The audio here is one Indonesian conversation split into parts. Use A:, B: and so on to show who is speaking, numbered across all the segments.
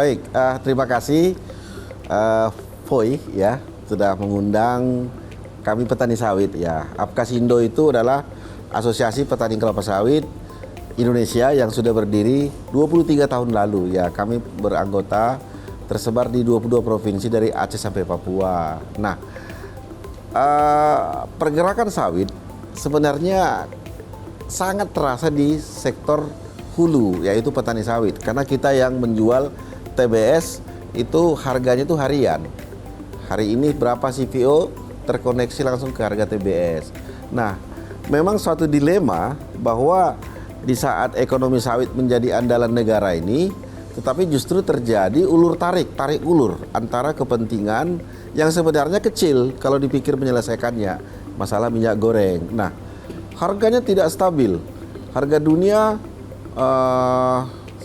A: Baik, terima kasih Foy ya sudah mengundang kami petani sawit ya. Apkasindo itu adalah Asosiasi Petani Kelapa Sawit Indonesia yang sudah berdiri 23 tahun lalu ya. Kami beranggota tersebar di 22 provinsi dari Aceh sampai Papua. Nah, pergerakan sawit sebenarnya sangat terasa di sektor hulu, yaitu petani sawit. Karena kita yang menjual TBS itu harganya itu harian. Hari ini berapa CPO terkoneksi langsung ke harga TBS. Nah, memang suatu dilema bahwa di saat ekonomi sawit menjadi andalan negara ini, tetapi justru terjadi tarik ulur antara kepentingan yang sebenarnya kecil kalau dipikir menyelesaikannya, masalah minyak goreng. Nah, harganya tidak stabil. Harga dunia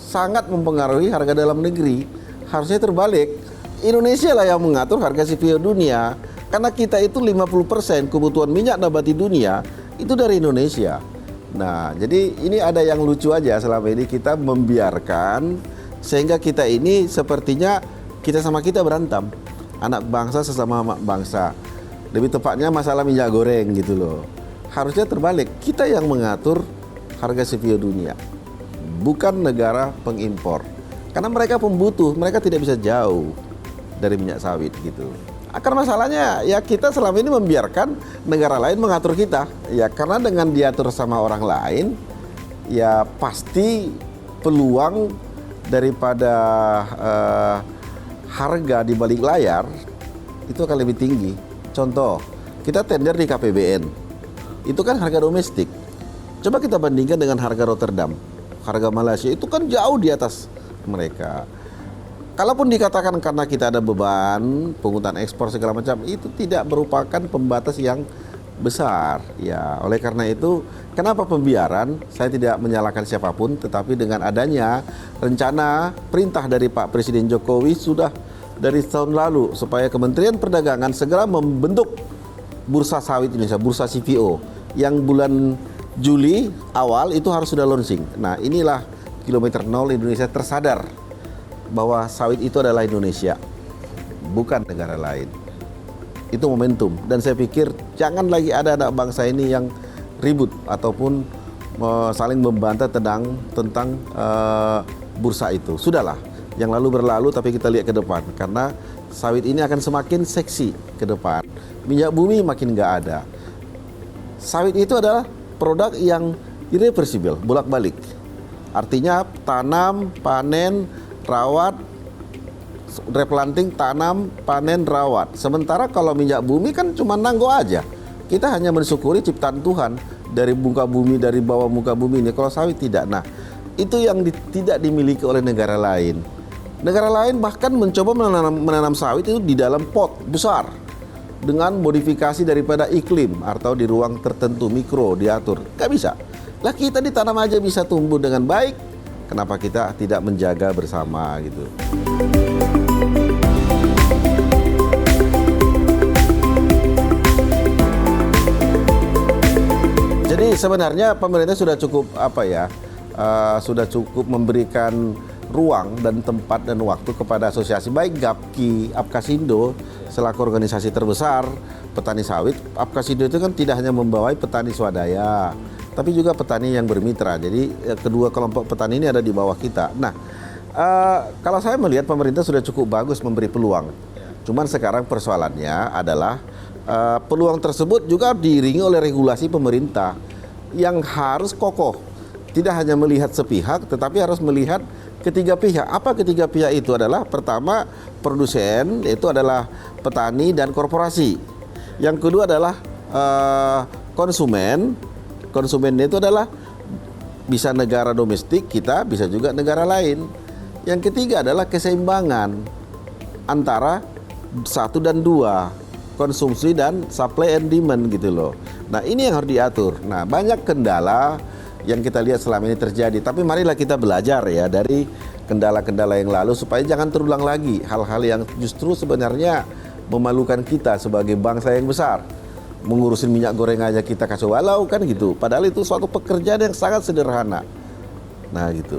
A: sangat mempengaruhi harga dalam negeri. Harusnya terbalik. Indonesia lah yang mengatur harga CPO dunia. Karena kita itu 50% kebutuhan minyak nabati dunia itu dari Indonesia. Nah, jadi ini ada yang lucu aja selama ini kita membiarkan sehingga kita ini sepertinya kita sama kita berantem. Anak bangsa sesama anak bangsa. Lebih tepatnya masalah minyak goreng gitu loh. Harusnya terbalik. Kita yang mengatur harga CPO dunia. Bukan negara pengimpor. Karena mereka pembutuh, mereka tidak bisa jauh dari minyak sawit gitu. Akar masalahnya ya kita selama ini membiarkan negara lain mengatur kita. Ya karena dengan diatur sama orang lain, ya pasti peluang daripada harga di balik layar itu akan lebih tinggi. Contoh, kita tender di KPBN, itu kan harga domestik. Coba kita bandingkan dengan harga Rotterdam. Harga Malaysia itu kan jauh di atas mereka. Kalaupun dikatakan karena kita ada beban, pungutan ekspor segala macam, itu tidak merupakan pembatas yang besar. Ya, oleh karena itu, kenapa pembiaran? Saya tidak menyalahkan siapapun, tetapi dengan adanya rencana perintah dari Pak Presiden Jokowi sudah dari tahun lalu supaya Kementerian Perdagangan segera membentuk Bursa Sawit Indonesia, Bursa CPO, yang bulan Juli awal itu harus sudah launching. Nah, inilah kilometer nol Indonesia tersadar bahwa sawit itu adalah Indonesia, bukan negara lain. Itu momentum. Dan saya pikir jangan lagi ada anak bangsa ini yang ribut ataupun saling membantah tentang bursa itu. Sudahlah, yang lalu berlalu tapi kita lihat ke depan. Karena sawit ini akan semakin seksi ke depan. Minyak bumi makin nggak ada. Sawit itu adalah produk yang irreversible, bolak-balik. Artinya tanam, panen, rawat, replanting, tanam, panen, rawat. Sementara kalau minyak bumi kan cuma nanggo aja. Kita hanya mensyukuri ciptaan Tuhan dari muka bumi, dari bawah muka bumi ini. Kalau sawit tidak. Nah, itu yang tidak dimiliki oleh negara lain. Negara lain bahkan mencoba menanam sawit itu di dalam pot besar dengan modifikasi daripada iklim atau di ruang tertentu mikro diatur. Gak bisa. Lah kita ditanam aja bisa tumbuh dengan baik. Kenapa kita tidak menjaga bersama gitu? Jadi sebenarnya pemerintah sudah cukup sudah cukup memberikan ruang dan tempat dan waktu kepada asosiasi baik GAPKI, Apkasindo selaku organisasi terbesar petani sawit. Apkasindo itu kan tidak hanya membawai petani swadaya, tapi juga petani yang bermitra. Jadi kedua kelompok petani ini ada di bawah kita. Nah, kalau saya melihat pemerintah sudah cukup bagus memberi peluang. Cuman sekarang persoalannya adalah peluang tersebut juga diiringi oleh regulasi pemerintah yang harus kokoh. Tidak hanya melihat sepihak, tetapi harus melihat ketiga pihak. Apa ketiga pihak itu adalah? Pertama, produsen, itu adalah petani dan korporasi. Yang kedua adalah konsumen. Konsumen itu adalah bisa negara domestik kita, bisa juga negara lain. Yang ketiga adalah keseimbangan antara satu dan dua, konsumsi dan supply and demand gitu loh. Nah, ini yang harus diatur. Nah, banyak kendala yang kita lihat selama ini terjadi. Tapi marilah kita belajar ya dari kendala-kendala yang lalu supaya jangan terulang lagi hal-hal yang justru sebenarnya memalukan kita sebagai bangsa yang besar. Mengurusin minyak goreng aja kita kacau balau kan gitu. Padahal itu suatu pekerjaan yang sangat sederhana. Nah gitu.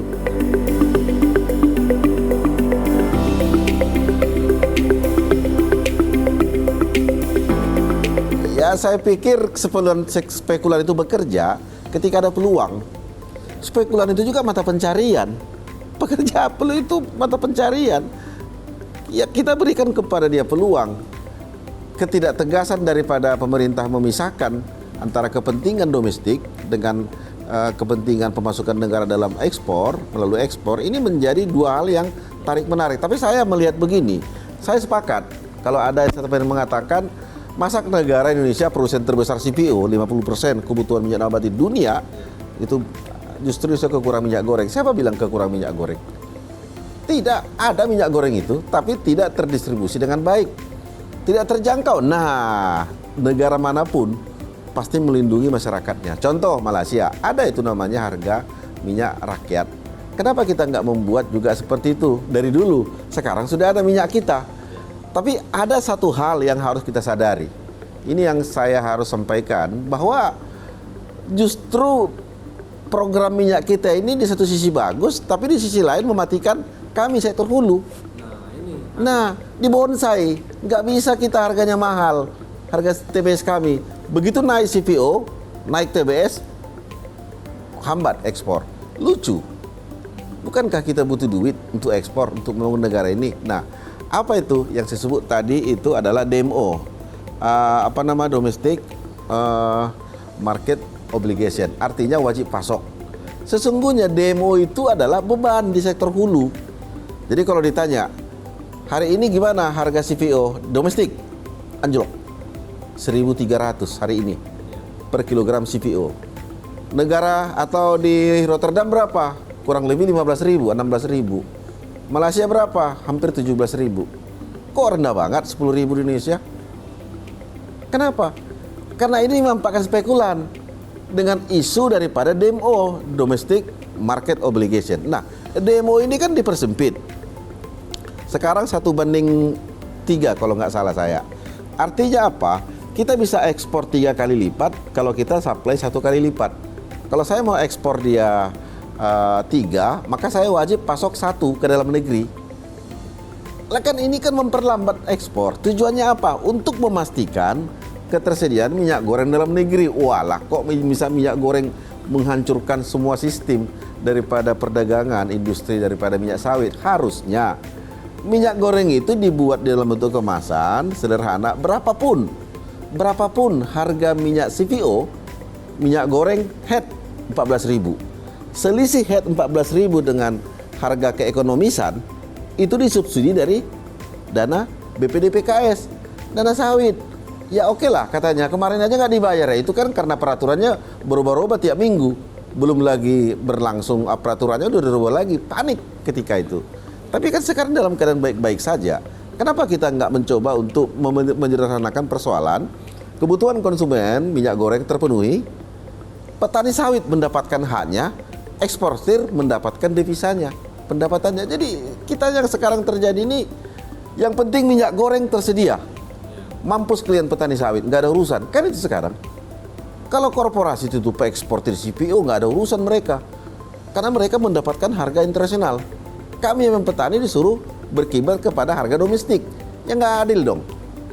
A: Ya, saya pikir spekulan itu bekerja ketika ada peluang. Spekulan itu juga mata pencarian. Pekerja itu mata pencarian. Ya, kita berikan kepada dia peluang. Ketidaktegasan daripada pemerintah memisahkan antara kepentingan domestik dengan kepentingan pemasukan negara dalam ekspor, melalui ekspor, ini menjadi dua hal yang tarik-menarik. Tapi saya melihat begini, saya sepakat kalau ada yang mengatakan masa negara Indonesia produsen terbesar CPO, 50% kebutuhan minyak nabati dunia, itu justru kekurangan minyak goreng. Siapa bilang kekurangan minyak goreng? Tidak, ada minyak goreng itu, tapi tidak terdistribusi dengan baik, tidak terjangkau. Nah, negara manapun pasti melindungi masyarakatnya. Contoh Malaysia, ada itu namanya harga minyak rakyat. Kenapa kita nggak membuat juga seperti itu dari dulu? Sekarang sudah ada minyak kita. Tapi ada satu hal yang harus kita sadari. Ini yang saya harus sampaikan, bahwa justru program minyak kita ini di satu sisi bagus, tapi di sisi lain mematikan kami sektor hulu. Nah, di bonsai nggak bisa kita harganya mahal, harga TBS kami. Begitu naik CPO, naik TBS, hambat ekspor. Lucu. Bukankah kita butuh duit untuk ekspor, untuk membangun negara ini? Nah, apa itu yang saya sebut tadi itu adalah DMO. Domestic Market Obligation. Artinya wajib pasok. Sesungguhnya DMO itu adalah beban di sektor hulu. Jadi kalau ditanya, hari ini gimana harga CPO domestik? Anjlok. 1.300 hari ini per kilogram CPO. Negara atau di Rotterdam berapa? Kurang lebih 15.000, 16.000. Malaysia berapa? Hampir 17.000. Kok rendah banget 10.000 di Indonesia? Kenapa? Karena ini memanfaatkan spekulan dengan isu daripada DMO, Domestic Market Obligation. Nah, DMO ini kan dipersempit. Sekarang 1:3 kalau nggak salah saya. Artinya apa? Kita bisa ekspor 3 kali lipat kalau kita supply 1 kali lipat. Kalau saya mau ekspor dia 3, maka saya wajib pasok 1 ke dalam negeri. Lah kan ini kan memperlambat ekspor. Tujuannya apa? Untuk memastikan ketersediaan minyak goreng dalam negeri. Walah, kok bisa minyak goreng menghancurkan semua sistem daripada perdagangan, industri daripada minyak sawit? Harusnya minyak goreng itu dibuat dalam bentuk kemasan sederhana, berapapun harga minyak CPO, minyak goreng head 14.000. Selisih head 14.000 dengan harga keekonomisan itu disubsidi dari dana BPDPKS, dana sawit. Ya oke lah katanya, kemarin aja nggak dibayar ya, itu kan karena peraturannya berubah-ubah tiap minggu. Belum lagi berlangsung peraturannya udah dirubah lagi, panik ketika itu. Tapi kan sekarang dalam keadaan baik-baik saja. Kenapa kita nggak mencoba untuk menyederhanakan persoalan? Kebutuhan konsumen minyak goreng terpenuhi, petani sawit mendapatkan haknya, eksportir mendapatkan devisanya, pendapatannya. Jadi kita yang sekarang terjadi ini, yang penting minyak goreng tersedia. Mampus klien petani sawit, nggak ada urusan. Kan itu sekarang. Kalau korporasi itu eksportir CPO, nggak ada urusan mereka. Karena mereka mendapatkan harga internasional. Kami yang petani disuruh berkibar kepada harga domestik. Ya nggak adil dong.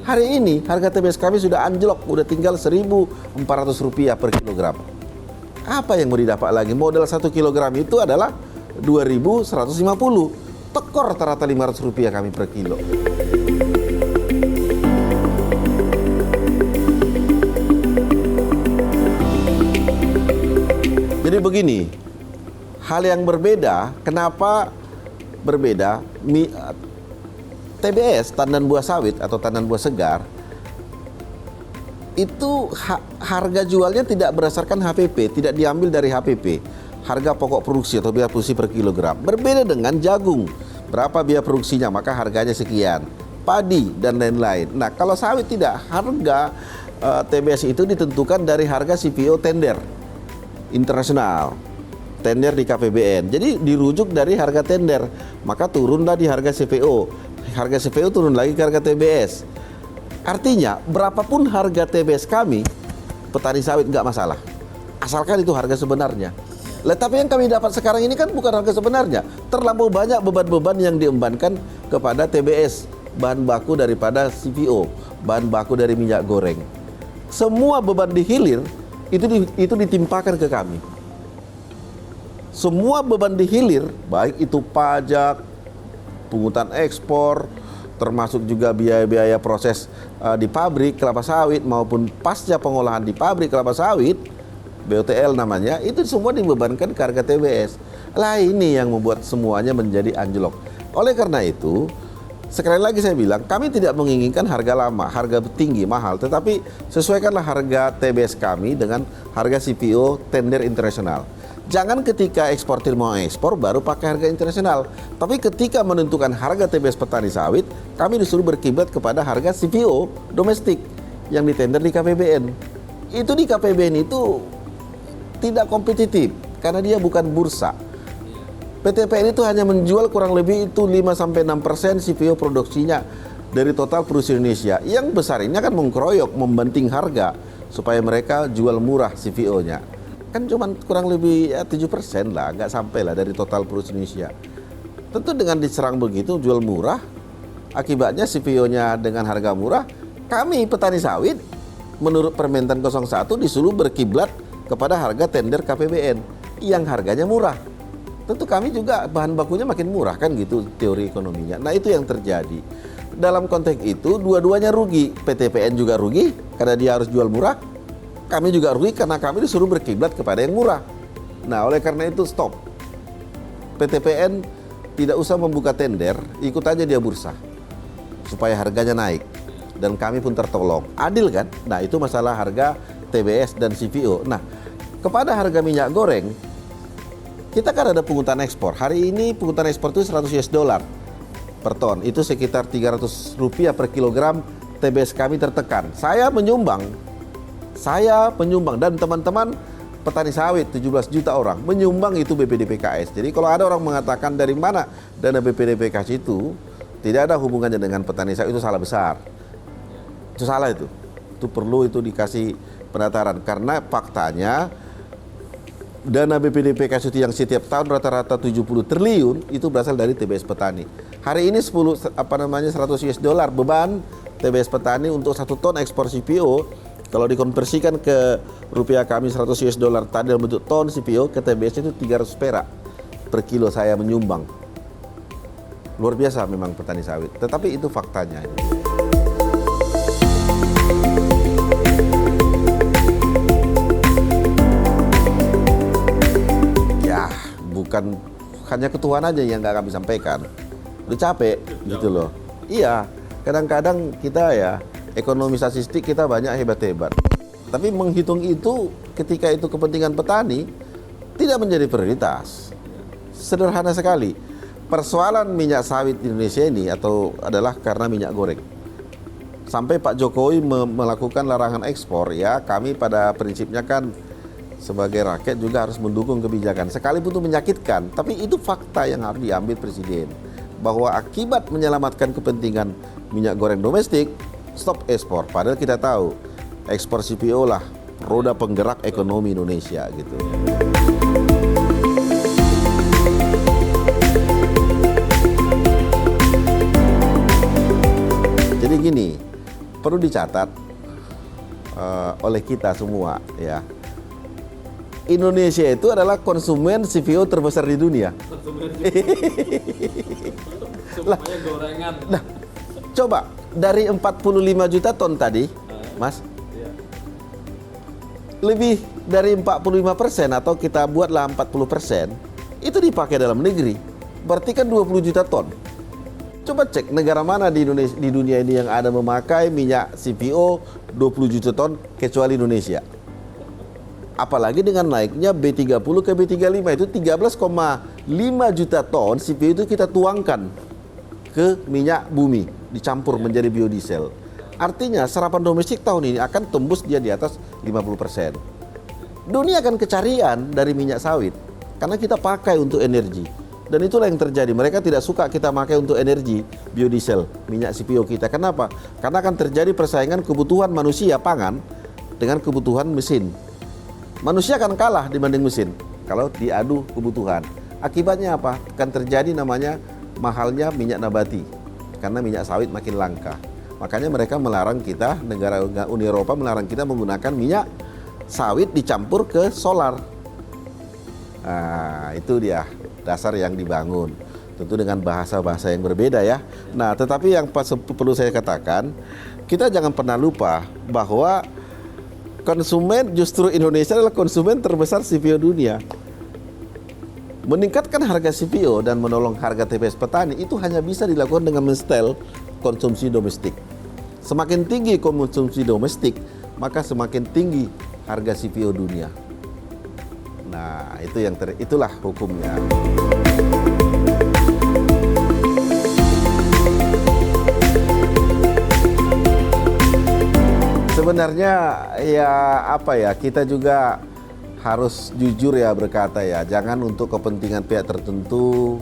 A: Hari ini harga TBS kami sudah anjlok, udah tinggal Rp1.400 per kilogram. Apa yang mau didapat lagi? Modal 1 kilogram itu adalah 2.150. Tekor rata-rata Rp500 kami per kilo. Jadi begini, hal yang berbeda, kenapa berbeda? TBS, tandan buah sawit atau tandan buah segar, itu harga jualnya tidak berdasarkan HPP, tidak diambil dari HPP, harga pokok produksi atau biaya produksi per kilogram. Berbeda dengan jagung, berapa biaya produksinya, maka harganya sekian, padi dan lain-lain. Nah, kalau sawit tidak, harga TBS itu ditentukan dari harga CPO tender internasional, tender di KPBN. Jadi dirujuk dari harga tender, maka turunlah di harga CPO. Harga CPO turun lagi ke harga TBS. Artinya berapapun harga TBS kami, petani sawit nggak masalah, asalkan itu harga sebenarnya. Tapi yang kami dapat sekarang ini kan bukan harga sebenarnya. Terlampau banyak beban-beban yang diembankan kepada TBS, bahan baku daripada CPO, bahan baku dari minyak goreng. semua beban di hilir itu ditimpakan ke kami. Semua beban di hilir, baik itu pajak, pungutan ekspor, termasuk juga biaya-biaya proses di pabrik kelapa sawit maupun pasca pengolahan di pabrik kelapa sawit, BOTL namanya, itu semua dibebankan ke harga TBS. Lah ini yang membuat semuanya menjadi anjlok. Oleh karena itu, sekali lagi saya bilang, kami tidak menginginkan harga lama, harga tinggi, mahal, tetapi sesuaikanlah harga TBS kami dengan harga CPO tender internasional. Jangan ketika eksportir mau ekspor baru pakai harga internasional. Tapi ketika menentukan harga TBS petani sawit, kami disuruh berkiblat kepada harga CPO domestik yang ditender di KPBN. Itu di KPBN itu tidak kompetitif karena dia bukan bursa. PTPN itu hanya menjual kurang lebih itu 5-6% CPO produksinya dari total perusahaan Indonesia. Yang besarnya kan mengkeroyok, membanting harga supaya mereka jual murah CPO-nya. Kan cuma kurang lebih 7% lah, nggak sampai lah dari total perusahaan Indonesia. Tentu dengan diserang begitu, jual murah, akibatnya CPO-nya dengan harga murah, kami petani sawit menurut Permentan 01 disuruh berkiblat kepada harga tender KPBN yang harganya murah. Tentu kami juga bahan bakunya makin murah kan gitu teori ekonominya. Nah itu yang terjadi. Dalam konteks itu dua-duanya rugi. PTPN juga rugi karena dia harus jual murah. Kami juga rugi karena kami disuruh berkiblat kepada yang murah. Nah oleh karena itu stop. PTPN tidak usah membuka tender, ikut aja dia bursa. Supaya harganya naik. Dan kami pun tertolong. Adil kan? Nah itu masalah harga TBS dan CPO. Nah kepada harga minyak goreng, kita kan ada pungutan ekspor. Hari ini pungutan ekspor itu $100 per ton. Itu sekitar Rp300 per kilogram TBS kami tertekan. Saya menyumbang dan teman-teman petani sawit 17 juta orang menyumbang itu BPDPKS. Jadi kalau ada orang mengatakan dari mana dana BPDPKS itu tidak ada hubungannya dengan petani sawit, itu salah besar. Itu salah itu. Itu perlu itu dikasih penataran karena faktanya dana BPDPKS itu yang setiap tahun rata-rata 70 triliun itu berasal dari TBS petani. Hari ini $100 beban TBS petani untuk 1 ton ekspor CPO. Kalau dikonversikan ke rupiah kami $100 tadi dalam bentuk ton CPO, ke TBS itu 300 perak per kilo saya menyumbang. Luar biasa memang petani sawit, tetapi itu faktanya. Ya, bukan hanya ketuhan aja yang nggak kami sampaikan. Udah capek gitu loh. Iya, kadang-kadang kita ya ekonomi statistik kita banyak hebat-hebat. Tapi menghitung itu ketika itu kepentingan petani tidak menjadi prioritas. Sederhana sekali. Persoalan minyak sawit di Indonesia ini adalah karena minyak goreng. Sampai Pak Jokowi melakukan larangan ekspor, ya kami pada prinsipnya kan sebagai rakyat juga harus mendukung kebijakan. Sekalipun itu menyakitkan, tapi itu fakta yang harus diambil Presiden. Bahwa akibat menyelamatkan kepentingan minyak goreng domestik, stop ekspor. Padahal kita tahu ekspor CPO lah roda penggerak ekonomi Indonesia gitu. Jadi gini, perlu dicatat oleh kita semua ya. Indonesia itu adalah konsumen CPO terbesar di dunia.
B: Semuanya gorengan.
A: Nah, coba dari 45 juta ton tadi, Mas, lebih dari 45% atau kita buatlah 40% itu dipakai dalam negeri. Berarti kan 20 juta ton. Coba cek negara mana di Indonesia, di dunia ini yang ada memakai minyak CPO 20 juta ton kecuali Indonesia. Apalagi dengan naiknya B30 ke B35 itu 13,5 juta ton CPO itu kita tuangkan ke minyak bumi, dicampur menjadi biodiesel. Artinya serapan domestik tahun ini akan tembus dia di atas 50%. Dunia akan kecarian dari minyak sawit karena kita pakai untuk energi. Dan itulah yang terjadi. Mereka tidak suka kita pakai untuk energi biodiesel, minyak CPO kita. Kenapa? Karena akan terjadi persaingan kebutuhan manusia pangan dengan kebutuhan mesin. Manusia akan kalah dibanding mesin kalau diadu kebutuhan. Akibatnya apa? Akan terjadi namanya mahalnya minyak nabati karena minyak sawit makin langka. Makanya mereka melarang kita, negara Uni Eropa melarang kita menggunakan minyak sawit dicampur ke solar. Nah, itu dia dasar yang dibangun. Tentu dengan bahasa-bahasa yang berbeda ya. Nah, tetapi yang perlu saya katakan, kita jangan pernah lupa bahwa konsumen justru Indonesia adalah konsumen terbesar CPO dunia. Meningkatkan harga CPO dan menolong harga TBS petani itu hanya bisa dilakukan dengan men-setel konsumsi domestik. Semakin tinggi konsumsi domestik, maka semakin tinggi harga CPO dunia. Nah, itulah hukumnya. Sebenarnya kita juga harus jujur ya berkata ya, jangan untuk kepentingan pihak tertentu,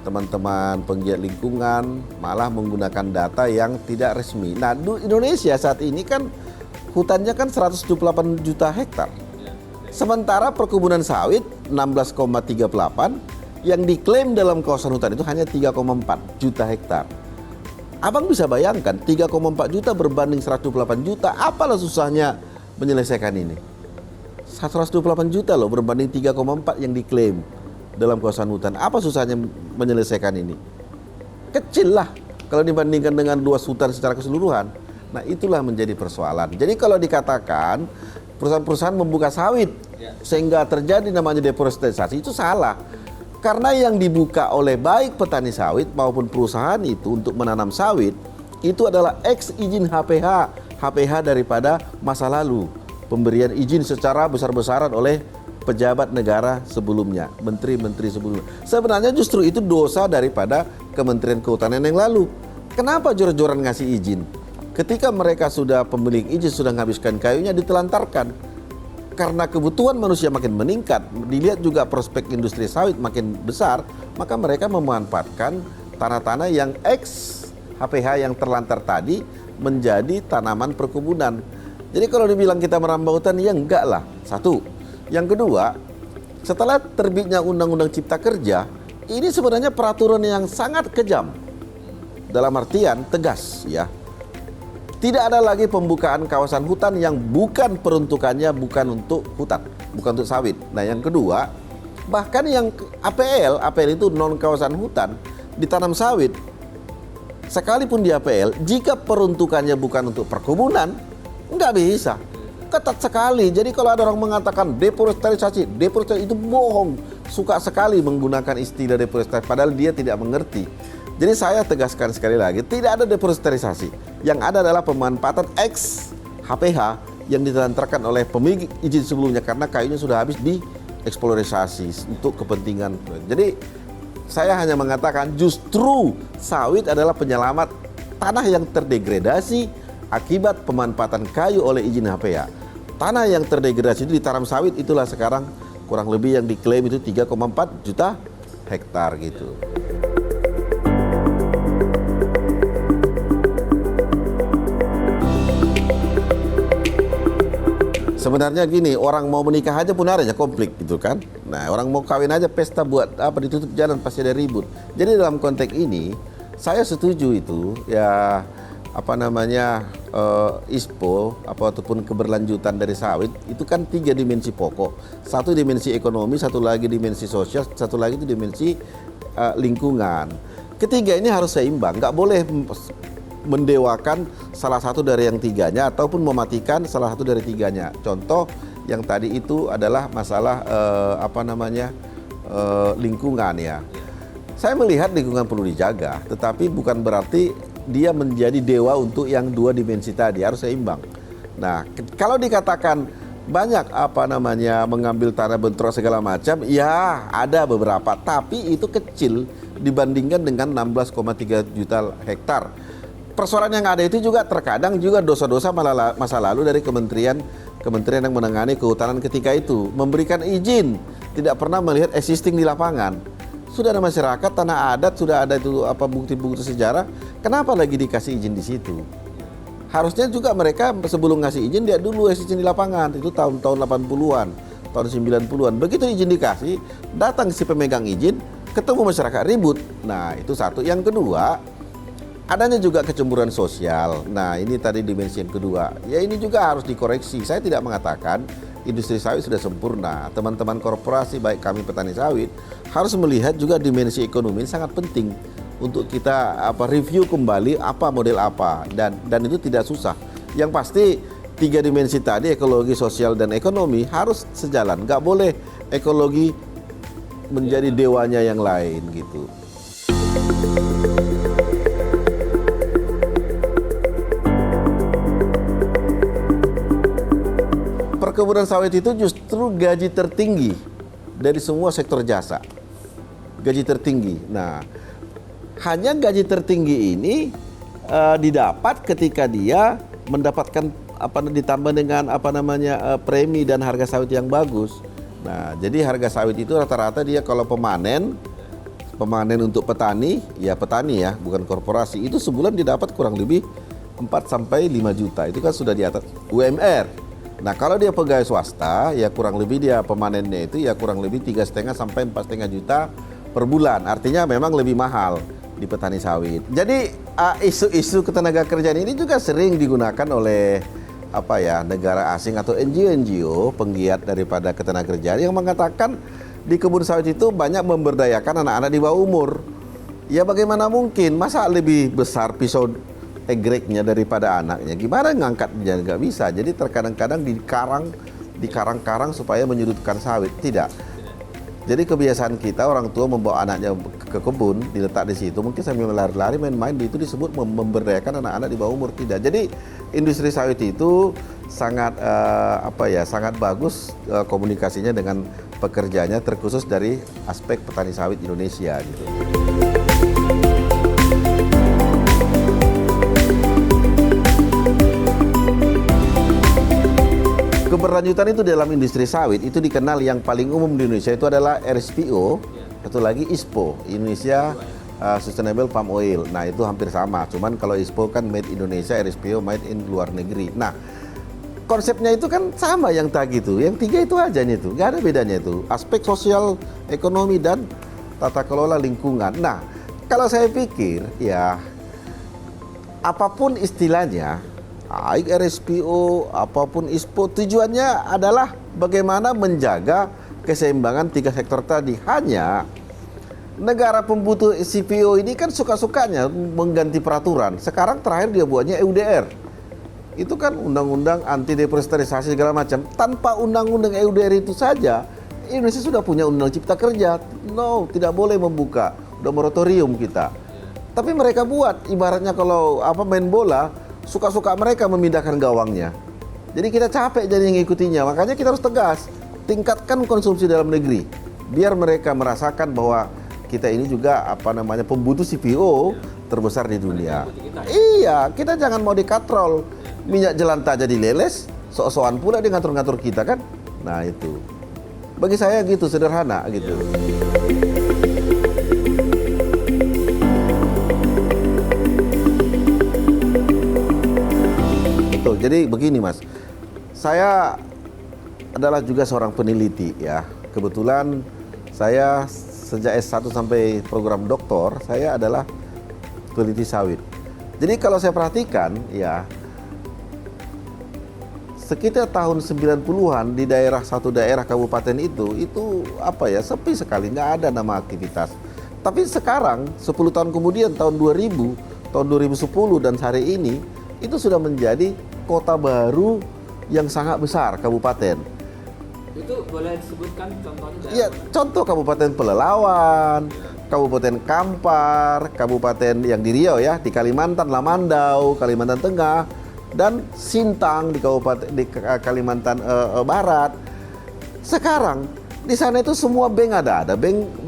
A: teman-teman penggiat lingkungan malah menggunakan data yang tidak resmi. Nah, Indonesia saat ini kan hutannya kan 178 juta hektar. Sementara perkebunan sawit 16,38 yang diklaim dalam kawasan hutan itu hanya 3,4 juta hektar. Abang bisa bayangkan 3,4 juta berbanding 128 juta, apalah susahnya menyelesaikan ini? 128 juta loh berbanding 3,4 yang diklaim dalam kawasan hutan. Apa susahnya menyelesaikan ini? Kecil lah kalau dibandingkan dengan luas hutan secara keseluruhan. Nah, itulah menjadi persoalan. Jadi kalau dikatakan perusahaan-perusahaan membuka sawit sehingga terjadi namanya deforestasi, itu salah. Karena yang dibuka oleh baik petani sawit maupun perusahaan itu untuk menanam sawit itu adalah ex izin HPH daripada masa lalu. Pemberian izin secara besar-besaran oleh pejabat negara sebelumnya, menteri-menteri sebelumnya. Sebenarnya justru itu dosa daripada Kementerian Kehutanan yang lalu. Kenapa jor-joran ngasih izin? Ketika mereka sudah pemilik izin sudah menghabiskan kayunya ditelantarkan. Karena kebutuhan manusia makin meningkat, dilihat juga prospek industri sawit makin besar, maka mereka memanfaatkan tanah-tanah yang ex HPH yang terlantar tadi menjadi tanaman perkebunan. Jadi kalau dibilang kita merambah hutan, ya enggak lah. Satu. Yang kedua, setelah terbitnya Undang-Undang Cipta Kerja, ini sebenarnya peraturan yang sangat kejam. Dalam artian tegas ya. Tidak ada lagi pembukaan kawasan hutan yang bukan peruntukannya bukan untuk hutan, bukan untuk sawit. Nah, yang kedua, bahkan yang APL itu non kawasan hutan, ditanam sawit, sekalipun di APL, jika peruntukannya bukan untuk perkebunan, nggak bisa. Ketat sekali. Jadi kalau ada orang mengatakan deforestasi itu bohong. Suka sekali menggunakan istilah deforestasi, padahal dia tidak mengerti. Jadi saya tegaskan sekali lagi, tidak ada deforestasi. Yang ada adalah pemanfaatan ex HPH yang ditelantarkan oleh pemilik izin sebelumnya karena kayunya sudah habis dieksplorasi untuk kepentingan. Jadi saya hanya mengatakan justru sawit adalah penyelamat tanah yang terdegradasi akibat pemanfaatan kayu oleh izin HPH. Tanah yang terdegradasi itu ditanam sawit, itulah sekarang kurang lebih yang diklaim itu 3,4 juta hektar gitu. Sebenarnya gini, orang mau menikah aja pun ada konflik gitu kan. Nah, orang mau kawin aja pesta buat apa ditutup jalan pasti ada ribut. Jadi dalam konteks ini saya setuju itu ya ISPO ataupun keberlanjutan dari sawit itu kan 3 dimensi pokok. Satu dimensi ekonomi, satu lagi dimensi sosial, satu lagi itu dimensi lingkungan. Ketiga ini harus seimbang, nggak boleh mendewakan salah satu dari yang tiganya ataupun mematikan salah satu dari tiganya. Contoh yang tadi itu adalah masalah lingkungan ya. Saya melihat lingkungan perlu dijaga, tetapi bukan berarti dia menjadi dewa untuk yang 2 dimensi tadi, harus seimbang. Nah, kalau dikatakan banyak mengambil tanah bentrok segala macam, ya ada beberapa, tapi itu kecil dibandingkan dengan 16,3 juta hektar. Persoalan yang ada itu juga terkadang juga dosa-dosa masa lalu dari kementerian yang menangani kehutanan ketika itu, memberikan izin, tidak pernah melihat existing di lapangan. Sudah ada masyarakat, tanah adat, sudah ada itu bukti-bukti sejarah, kenapa lagi dikasih izin di situ? Harusnya juga mereka sebelum ngasih izin dia dulu existing di lapangan, itu tahun 80-an, tahun 90-an. Begitu izin dikasih, datang si pemegang izin, ketemu masyarakat ribut. Nah, itu satu. Yang kedua, adanya juga kecemburuan sosial. Nah, ini tadi dimensi yang kedua. Ya ini juga harus dikoreksi. Saya tidak mengatakan industri sawit sudah sempurna. Teman-teman korporasi, baik kami petani sawit, harus melihat juga dimensi ekonomi ini sangat penting untuk kita review kembali apa model apa, dan itu tidak susah. Yang pasti 3 dimensi tadi, ekologi, sosial, dan ekonomi harus sejalan. Nggak boleh ekologi menjadi dewanya yang lain gitu. Perkebunan sawit itu justru gaji tertinggi dari semua sektor jasa. Gaji tertinggi. Nah, hanya gaji tertinggi ini didapat ketika dia mendapatkan ditambah dengan premi dan harga sawit yang bagus. Nah, jadi harga sawit itu rata-rata dia kalau pemanen untuk petani ya, bukan korporasi, itu sebulan didapat kurang lebih 4 sampai 5 juta. Itu kan sudah di atas UMR. Nah, kalau dia pegawai swasta ya kurang lebih dia pemanennya itu ya kurang lebih 3,5 sampai 4,5 juta per bulan. Artinya memang lebih mahal di petani sawit. Jadi isu-isu ketenaga kerjaan ini juga sering digunakan oleh negara asing atau NGO penggiat daripada ketenaga kerjaan yang mengatakan di kebun sawit itu banyak memberdayakan anak-anak di bawah umur. Ya bagaimana mungkin? Masa lebih besar pisau egreknya daripada anaknya? Gimana ngangkatnya? Nggak bisa. Jadi terkadang-kadang dikarang-karang supaya menyudutkan sawit. Tidak. Jadi kebiasaan kita orang tua membawa anaknya ke kebun, diletak di situ, mungkin sambil lari-lari main-main, itu disebut memberdayakan anak-anak di bawah umur. Tidak. Jadi industri sawit itu sangat sangat bagus komunikasinya dengan pekerjanya, terkhusus dari aspek petani sawit Indonesia gitu. Keberlanjutan itu dalam industri sawit itu dikenal yang paling umum di Indonesia itu adalah RSPO, satu lagi ISPO, Indonesia Sustainable Palm Oil. Nah itu hampir sama, cuman kalau ISPO kan made Indonesia, RSPO made in luar negeri. Nah konsepnya itu kan sama yang tadi itu, yang 3 itu aja nih tuh, nggak ada bedanya itu. Aspek sosial, ekonomi, dan tata kelola lingkungan. Nah kalau saya pikir ya apapun istilahnya, baik RSPO, apapun ISPO, tujuannya adalah bagaimana menjaga keseimbangan 3 sektor tadi. Hanya negara pembutuh CPO ini kan suka-sukanya mengganti peraturan. Sekarang terakhir dia buatnya EUDR. Itu kan undang-undang anti deforestasi segala macam. Tanpa undang-undang EUDR itu saja, Indonesia sudah punya undang cipta kerja. No, tidak boleh membuka. Udah moratorium kita. Tapi mereka buat, ibaratnya kalau main bola, suka-suka mereka memindahkan gawangnya. Jadi kita capek jadi ngikutinya. Makanya kita harus tegas, tingkatkan konsumsi dalam negeri, biar mereka merasakan bahwa kita ini juga pembutuh CPO terbesar di dunia. Iya, kita jangan mau dikatrol. Minyak jelantah jadi leles, sok-sokan pula dia ngatur-ngatur kita kan. Nah itu, bagi saya gitu, sederhana gitu. Jadi begini Mas, saya adalah juga seorang peneliti ya. Kebetulan saya sejak S1 sampai program doktor, saya adalah peneliti sawit. Jadi kalau saya perhatikan ya, sekitar tahun 90-an di satu daerah kabupaten itu sepi sekali, nggak ada nama aktivitas. Tapi sekarang 10 tahun kemudian tahun 2000, tahun 2010 dan hari ini itu sudah menjadi kota baru yang sangat besar, kabupaten.
B: Itu boleh disebutkan contohnya?
A: Iya, contoh Kabupaten Pelelawan, Kabupaten Kampar, Kabupaten yang di Riau ya, di Kalimantan, Lamandau, Kalimantan Tengah, dan Sintang di Kalimantan Barat. Sekarang di sana itu semua bank ada bank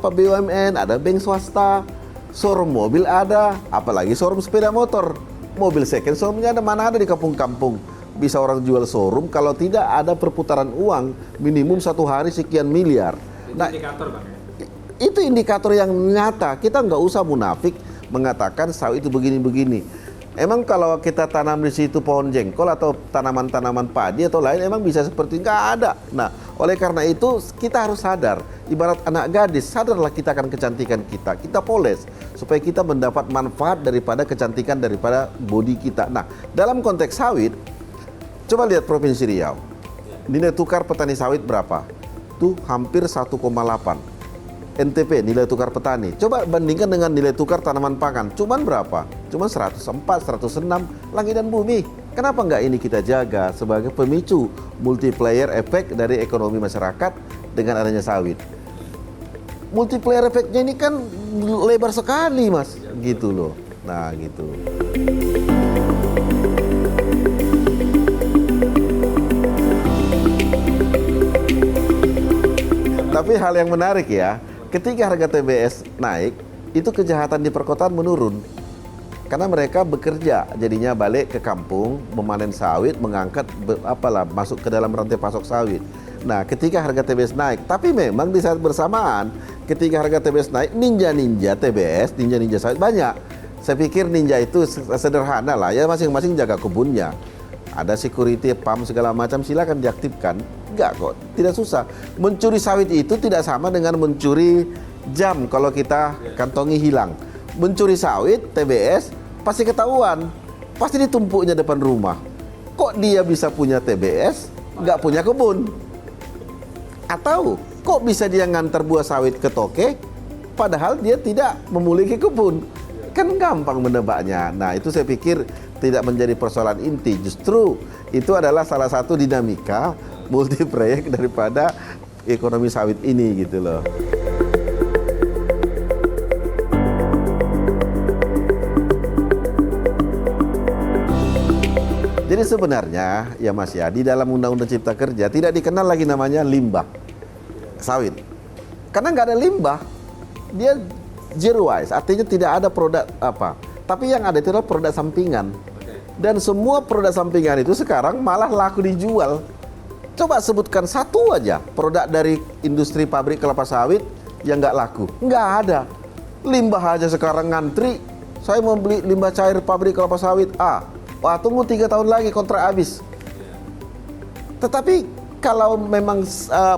A: BUMN, ada bank swasta, showroom mobil ada, apalagi showroom sepeda motor. Mobil second showroomnya mana ada di kampung-kampung. Bisa orang jual showroom kalau tidak ada perputaran uang minimum 1 hari sekian miliar.
B: Itu indikator Bang.
A: Itu indikator yang nyata. Kita nggak usah munafik mengatakan sawit itu begini-begini. Emang kalau kita tanam di situ pohon jengkol atau tanaman-tanaman padi atau lain emang bisa seperti nggak ada. Nah Oleh karena itu kita harus sadar, ibarat anak gadis, sadarlah kita akan kecantikan kita poles supaya kita mendapat manfaat daripada kecantikan daripada bodi kita. Nah, dalam konteks sawit, coba lihat Provinsi Riau. Nilai tukar petani sawit berapa? Tuh hampir 1,8. NTP, nilai tukar petani. Coba bandingkan dengan nilai tukar tanaman pangan. Cuman berapa? Cuman 104, 106, langit dan bumi. Kenapa nggak ini kita jaga sebagai pemicu multiplier efek dari ekonomi masyarakat dengan adanya sawit? Multiplier efeknya ini kan lebar sekali, Mas. Gitu loh. Nah, gitu. Tapi hal yang menarik ya, ketika harga TBS naik, itu kejahatan di perkotaan menurun. Karena mereka bekerja, jadinya balik ke kampung, memanen sawit, mengangkat masuk ke dalam rantai pasok sawit. Nah, ketika harga TBS naik, tapi memang di saat bersamaan, ketika harga TBS naik, ninja TBS, ninja sawit banyak. Saya pikir ninja itu sederhana lah, ya masing-masing jaga kebunnya. Ada security, pam segala macam, silakan diaktifkan. Enggak kok, tidak susah. Mencuri sawit itu tidak sama dengan mencuri jam kalau kita kantongi hilang. Mencuri sawit, TBS, pasti ketahuan. Pasti ditumpuknya depan rumah. Kok dia bisa punya TBS, nggak punya kebun? Atau, kok bisa dia ngantar buah sawit ke toke, padahal dia tidak memiliki kebun? Kan gampang menebaknya. Nah, itu saya pikir tidak menjadi persoalan inti. Justru itu adalah salah satu dinamika multi proyek daripada ekonomi sawit ini gitu loh. Jadi sebenarnya ya Mas ya, di dalam Undang-Undang Cipta Kerja tidak dikenal lagi namanya limbah sawit. Karena nggak ada limbah, dia zero waste, artinya tidak ada produk apa. Tapi yang ada itu adalah produk sampingan. Dan semua produk sampingan itu sekarang malah laku dijual. Coba sebutkan satu aja produk dari industri pabrik kelapa sawit yang nggak laku. Nggak ada. Limbah aja sekarang ngantri. Saya mau beli limbah cair pabrik kelapa sawit A. Wah, tunggu 3 tahun lagi kontrak habis. Tetapi kalau memang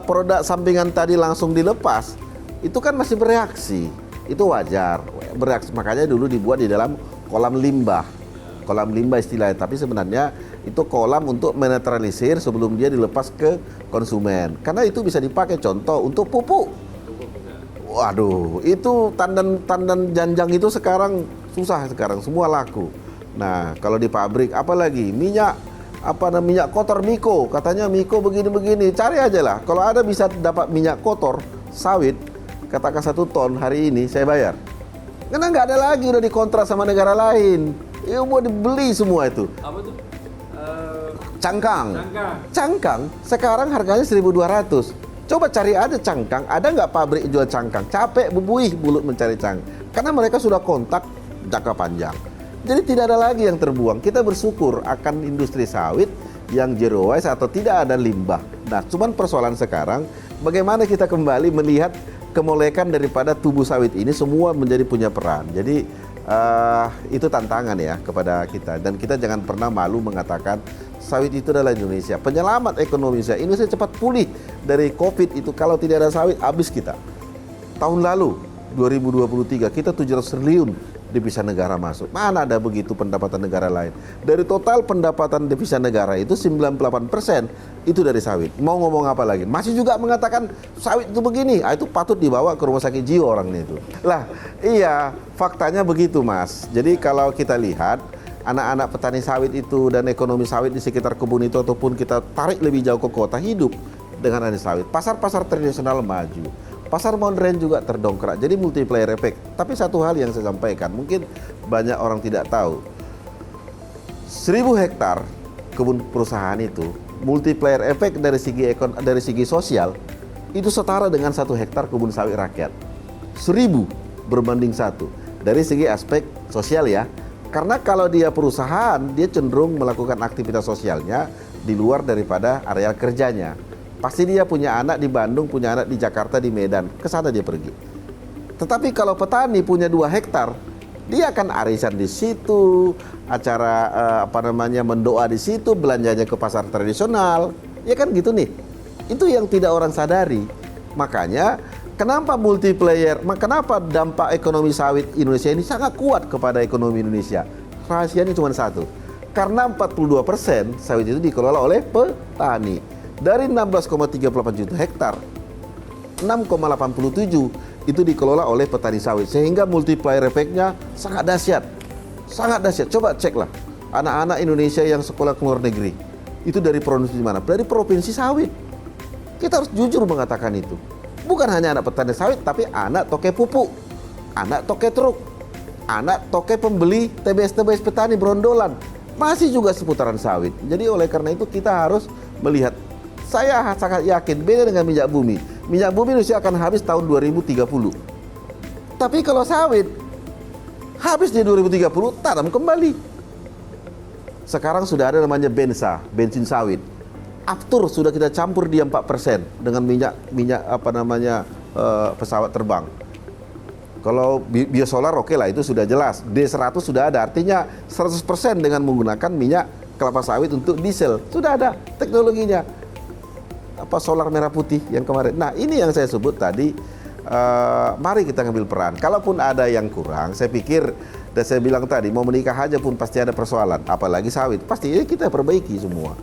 A: produk sampingan tadi langsung dilepas, itu kan masih bereaksi. Itu wajar. Bereaksi, makanya dulu dibuat di dalam kolam limbah. Kolam limbah istilahnya, tapi sebenarnya itu kolam untuk menetralisir sebelum dia dilepas ke konsumen. Karena itu bisa dipakai contoh untuk pupuk. Waduh, itu tandan janjang itu sekarang susah sekarang, semua laku. Nah, kalau di pabrik apalagi minyak minyak kotor Miko, katanya Miko begini-begini, cari aja lah. Kalau ada bisa dapat minyak kotor sawit, katakan 1 ton hari ini saya bayar. Karena nggak ada lagi, udah dikontrak sama negara lain. Ya mau dibeli semua itu.
B: Apa tuh?
A: Cangkang sekarang harganya 1.200. Coba cari ada cangkang, ada nggak pabrik jual cangkang? Capek bebuih bulut mencari cangkang. Karena mereka sudah kontak jangka panjang. Jadi tidak ada lagi yang terbuang. Kita bersyukur akan industri sawit yang zero waste atau tidak ada limbah. Nah, cuman persoalan sekarang bagaimana kita kembali melihat kemolekan daripada tubuh sawit ini semua menjadi punya peran. Jadi itu tantangan ya kepada kita, dan kita jangan pernah malu mengatakan sawit itu adalah Indonesia, penyelamat ekonomi Indonesia. Indonesia cepat pulih dari COVID itu. Kalau tidak ada sawit habis kita. Tahun lalu 2023 kita 700 triliun devisa negara masuk. Mana ada begitu pendapatan negara lain. Dari total pendapatan devisa negara itu 98% itu dari sawit. Mau ngomong apa lagi? Masih juga mengatakan sawit itu begini. Itu patut dibawa ke rumah sakit jiwa orang itu. Lah, iya, faktanya begitu, Mas. Jadi kalau kita lihat anak-anak petani sawit itu dan ekonomi sawit di sekitar kebun itu, ataupun kita tarik lebih jauh ke kota, hidup dengan adanya sawit. Pasar-pasar tradisional maju. Pasar modern juga terdongkrak, jadi multiplier effect. Tapi satu hal yang saya sampaikan, mungkin banyak orang tidak tahu. 1.000 hektar kebun perusahaan itu, multiplier effect dari segi sosial, itu setara dengan 1 hektar kebun sawit rakyat. 1.000 berbanding 1. Dari segi aspek sosial ya. Karena kalau dia perusahaan, dia cenderung melakukan aktivitas sosialnya di luar daripada area kerjanya. Pasti dia punya anak di Bandung, punya anak di Jakarta, di Medan. Ke sana dia pergi. Tetapi kalau petani punya 2 hektar, dia akan arisan di situ, acara mendoa di situ, belanjanya ke pasar tradisional. Ya kan gitu nih. Itu yang tidak orang sadari. Makanya kenapa multiplayer, kenapa dampak ekonomi sawit Indonesia ini sangat kuat kepada ekonomi Indonesia. Rahasianya cuma satu. Karena 42% sawit itu dikelola oleh petani. Dari 16,38 juta hektar, 6,87 itu dikelola oleh petani sawit. Sehingga multiplier efeknya sangat dahsyat. Sangat dahsyat. Coba ceklah anak-anak Indonesia yang sekolah ke luar negeri. Itu dari provinsi mana? Dari provinsi sawit. Kita harus jujur mengatakan itu. Bukan hanya anak petani sawit, tapi anak toke pupuk, anak toke truk, anak toke pembeli TBS-TBS petani berondolan. Masih juga seputaran sawit. Jadi oleh karena itu kita harus melihat. Saya sangat yakin beda dengan minyak bumi. Minyak bumi Indonesia akan habis tahun 2030. Tapi kalau sawit, habis di 2030, tanam kembali. Sekarang sudah ada namanya bensa, bensin sawit. Aftur sudah kita campur dia 4% dengan minyak pesawat terbang. Kalau biosolar oke lah, itu sudah jelas. D100 sudah ada, artinya 100% dengan menggunakan minyak kelapa sawit untuk diesel. Sudah ada teknologinya. Solar merah putih yang kemarin. Nah, ini yang saya sebut tadi, mari kita ngambil peran. Kalaupun ada yang kurang, saya pikir, dan saya bilang tadi, mau menikah aja pun pasti ada persoalan. Apalagi sawit, pasti kita perbaiki semua.